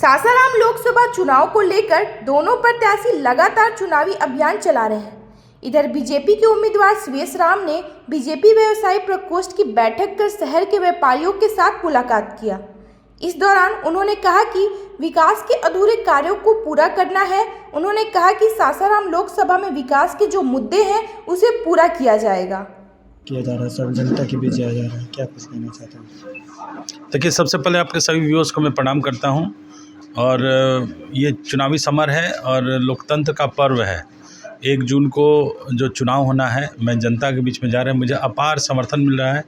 सासाराम लोकसभा चुनाव को लेकर दोनों प्रत्याशी लगातार चुनावी अभियान चला रहे हैं। इधर बीजेपी के उम्मीदवार सुरेश राम ने बीजेपी व्यवसायी प्रकोष्ठ की बैठक कर शहर के व्यापारियों के साथ मुलाकात किया। इस दौरान उन्होंने कहा कि विकास के अधूरे कार्यों को पूरा करना है। उन्होंने कहा कि सासाराम लोकसभा में विकास के जो मुद्दे हैं उसे पूरा किया जाएगा। किया जा रहा है, सब जनता के बीच जाया जा रहा है, क्या कुछ कहना चाहते हैं? देखिए, सबसे पहले आपके सभी व्यूअर्स को मैं प्रणाम करता हूं। और ये चुनावी समर है और लोकतंत्र का पर्व है। 1 जून को जो चुनाव होना है, मैं जनता के बीच में जा रहा है, मुझे अपार समर्थन मिल रहा है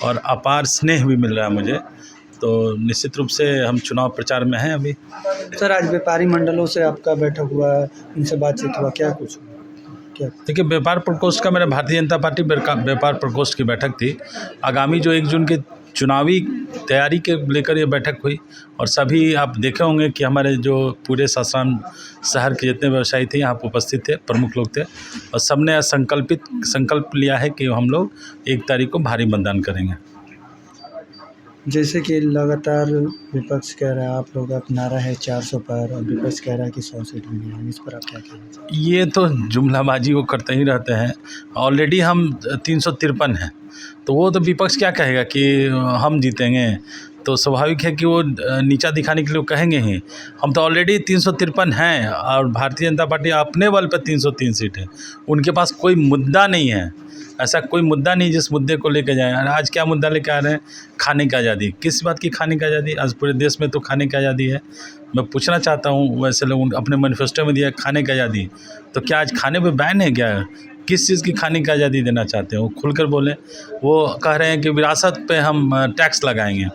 और अपार स्नेह भी मिल रहा है मुझे। तो निश्चित रूप से हम चुनाव प्रचार में हैं अभी। सर, आज व्यापारी मंडलों से आपका बैठक हुआ, उनसे बातचीत हुआ, क्या कुछ क्या? देखिए, व्यापार प्रकोष्ठ का मेरा भारतीय जनता पार्टी व्यापार प्रकोष्ठ की बैठक थी। आगामी जो 1 जून के चुनावी तैयारी के लेकर ये बैठक हुई और सभी आप देखे होंगे कि हमारे जो पूरे सासाराम शहर के जितने व्यवसायी थे यहाँ पर उपस्थित थे, प्रमुख लोग थे और सबने संकल्प लिया है कि हम लोग 1 तारीख को भारी मतदान करेंगे। जैसे कि लगातार विपक्ष कह रहा है, आप लोग का नारा है 400 पर और विपक्ष कह रहा है कि 100 सीट भी नहीं आएंगे, इस पर आप क्या कहना चाहते हैं? ये तो जुमलाबाजी वो करते ही रहते हैं। ऑलरेडी हम 353 हैं, तो वो तो विपक्ष क्या कहेगा कि हम जीतेंगे। तो स्वाभाविक है कि वो नीचा दिखाने के लिए कहेंगे ही। हम तो ऑलरेडी 353 हैं और भारतीय जनता पार्टी अपने बल पर 303 सीट है। उनके पास कोई मुद्दा नहीं है, ऐसा कोई मुद्दा नहीं जिस मुद्दे को लेकर जाएं। आज क्या मुद्दा लेकर आ रहे हैं? खाने की आज़ादी। किस बात की खाने की आज़ादी? आज पूरे देश में तो खाने की आज़ादी है। मैं पूछना चाहता हूँ, वैसे लोग अपने मैनिफेस्टो में दिया खाने की आज़ादी, तो क्या आज खाने पे बैन है क्या? किस चीज़ की खाने की आज़ादी देना चाहते हैं? वो खुलकर बोलें। वो कह रहे हैं कि विरासत पे हम टैक्स लगाएंगे।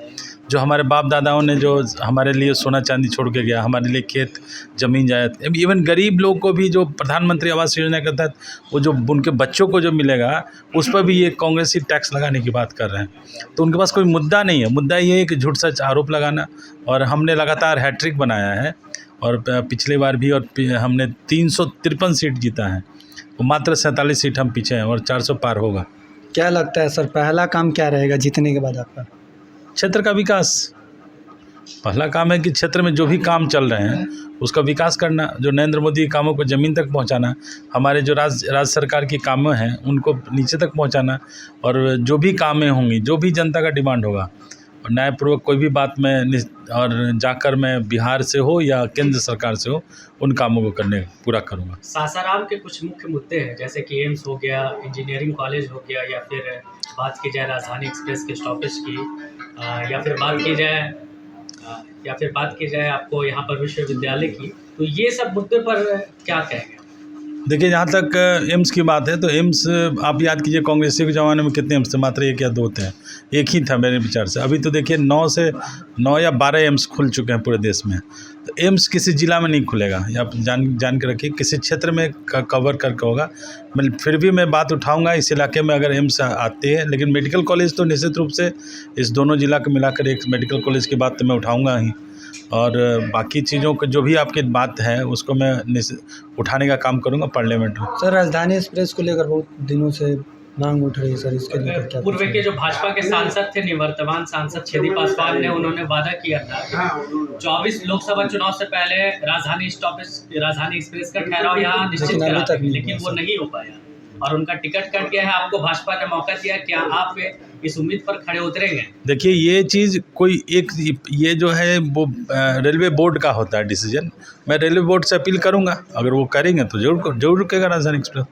जो हमारे बाप दादाओं ने जो हमारे लिए सोना चांदी छोड़ के गया, हमारे लिए खेत ज़मीन जायदाद, इवन गरीब लोग को भी जो प्रधानमंत्री आवास योजना के तहत वो जो उनके बच्चों को जो मिलेगा उस पर भी ये कांग्रेसी टैक्स लगाने की बात कर रहे हैं। तो उनके पास कोई मुद्दा नहीं है। मुद्दा ये है कि झूठ सच आरोप लगाना। और हमने लगातार हैट्रिक बनाया है और पिछली बार भी, और हमने 353 सीट जीता है। मात्र 47 सीट हम पीछे हैं और 400 पार होगा। क्या लगता है सर, पहला काम क्या रहेगा जीतने के बाद आपका? क्षेत्र का विकास। पहला काम है कि क्षेत्र में जो भी काम चल रहे हैं उसका विकास करना, जो नरेंद्र मोदी के कामों को ज़मीन तक पहुंचाना, हमारे जो राज्य सरकार की कामें हैं उनको नीचे तक पहुंचाना, और जो भी कामें होंगी, जो भी जनता का डिमांड होगा, और न्यायपूर्वक कोई भी बात में और जाकर मैं बिहार से हो या केंद्र सरकार से हो, उन कामों को पूरा करूँगा। सासाराम के कुछ मुख्य मुद्दे हैं, जैसे कि एम्स हो गया, इंजीनियरिंग कॉलेज हो गया, या फिर बात की जाए राजधानी एक्सप्रेस के स्टॉपेज की, या फिर बात की जाए आपको यहाँ पर विश्वविद्यालय की। तो ये सब मुद्दे पर क्या कहेंगे? देखिए, जहाँ तक एम्स की बात है तो एम्स आप याद कीजिए, कांग्रेसी के ज़माने में कितने एम्स थे? मात्र 1 या 2 थे। एक ही था मेरे विचार से। अभी तो देखिए 9 या 12 एम्स खुल चुके हैं पूरे देश में। तो एम्स किसी ज़िला में नहीं खुलेगा, या आप जान के रखिए, किसी क्षेत्र में कवर करके होगा। मैं फिर भी मैं बात उठाऊँगा इस इलाके में अगर एम्स आते हैं, लेकिन मेडिकल कॉलेज तो निश्चित रूप से इस दोनों ज़िला को मिलाकर एक मेडिकल कॉलेज की बात तो मैं उठाऊँगा ही। और बाकी चीज़ों को जो भी आपकी बात है उसको मैं उठाने का काम करूंगा पार्लियामेंट में। सर, राजधानी एक्सप्रेस को लेकर बहुत दिनों से मांग उठ रही है सर, इसके लेकर क्या? पूर्व के जो भाजपा के सांसद थे, निवर्तमान सांसद छेदी पासवान ने, उन्होंने वादा किया था 24 लोकसभा चुनाव से पहले राजधानी एक्सप्रेस का ठहराव यहाँ निश्चित करा, लेकिन वो नहीं हो पाया और उनका टिकट कट गया है। आपको भाजपा ने मौका दिया, क्या आप इस उम्मीद पर खड़े उतरेंगे? देखिए, ये चीज़ कोई एक, ये जो है वो रेलवे बोर्ड का होता है डिसीजन। मैं रेलवे बोर्ड से अपील करूंगा, अगर वो करेंगे तो जरूर रुकेगा राजधानी एक्सप्रेस।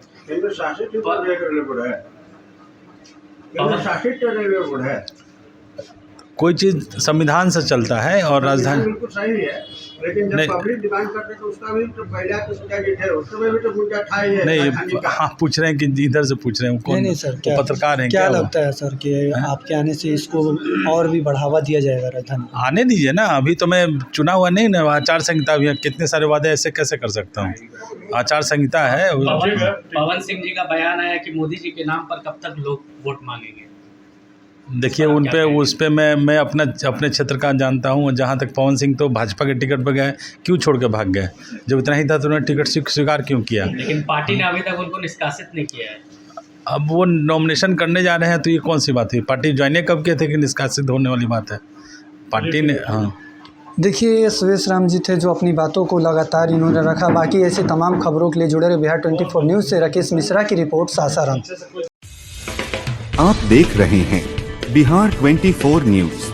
कोई चीज़ संविधान से चलता है और राजधानी बिल्कुल सही है, लेकिन जब पब्लिक डिमांड करते तो उसका भी तो पहला तो उसका जो है उसमें भी तो मुद्दा था ही है। नहीं, हाँ, पूछ रहे हैं कि इधर से पूछ रहे हैं कौन? नहीं सर, क्या पत्रकार हैं? क्या लगता है सर कि आपके आने से इसको और भी बढ़ावा दिया जाएगा राजधानी? आने दीजिए ना, अभी तो मैं चुना हुआ नहीं ना। आचार संहिता भी है, कितने सारे वादे ऐसे कैसे कर सकता हूँ? आचार संहिता है। पवन सिंह जी का बयान आया कि मोदी जी के नाम पर कब तक लोग वोट मांगेंगे? देखिए, उस पे मैं अपने क्षेत्र का जानता हूँ। जहाँ तक पवन सिंह तो भाजपा के टिकट पर गए, क्यों छोड़ के भाग गए? जब इतना ही था तो उन्होंने टिकट स्वीकार क्यों किया? लेकिन पार्टी ने अभी तक उनको निष्कासित नहीं किया है। अब वो नॉमिनेशन करने जा रहे हैं तो ये कौन सी बात हुई? पार्टी ज्वाइन कब किए थे कि निष्कासित होने वाली बात है? पार्टी ने, हाँ, देखिए, ये सुरेश राम जी थे जो अपनी बातों को लगातार इन्होंने रखा। बाकी ऐसी तमाम खबरों के लिए जुड़े रहे बिहार 24 न्यूज़ से। राकेश मिश्रा की रिपोर्ट, सासाराम। आप देख रहे हैं बिहार 24 न्यूज़।